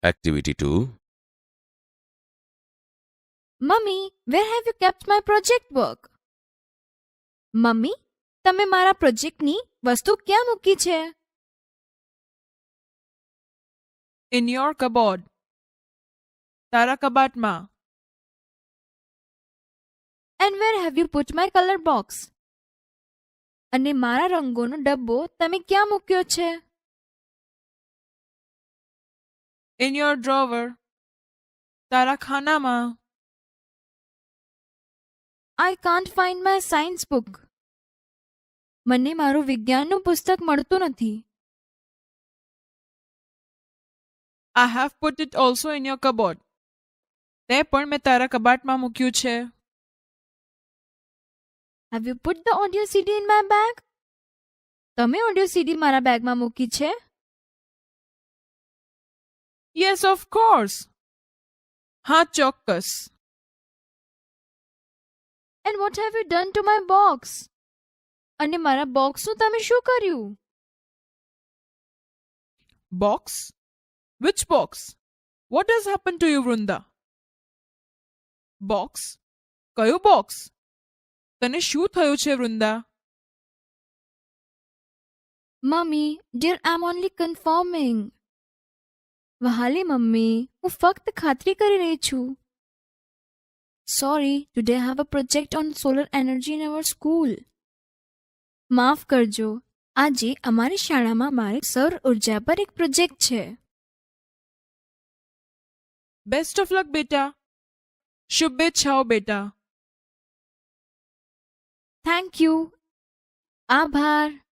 Activity 2. Mummy, where have you kept my project work? Mummy, તમે મારા પ્રોજેક્ટની વસ્તુ ક્યાં મૂકી છે? In your cupboard. તારા કબાટમાં. And where have you put my color box? અને મારા રંગોનો ડબ્બો તમે ક્યાં મૂક્યો છે? In your drawer. તારા ખાનામાં. I can't find my science book. મને મારું વિજ્ઞાનનું પુસ્તક મળતું નથી. I have put it also in your cupboard. તે પણ મેં તારા કબાટમાં મૂક્યું છે. Have you put the audio CD in my bag? તમે ઓડિયો સીડી મારા બેગમાં મૂકી છે? Yes, of course. હા, ચોક્કસ. And what have you done to my box? અને મારા બોક્સનું તમે શું કર્યું? Box? Which box? What has happened to you, Vrinda? Box? કયું બોક્સ? તને શું થયું છે, વૃંદા? મમ્મી, dear, I'm only confirming. વહાલી મમ્મી, હું ફક્ત ખાતરી કરી રહી છું. Sorry, today I have a project on solar energy in our school. માફ કરજો, આજે અમારી શાળામાં મારે સૌર ઉર્જા પર એક પ્રોજેક્ટ છે. બેસ્ટ ઓફ લક બેટા. શુભેચ્છાઓ બેટા. Thank you. આભાર.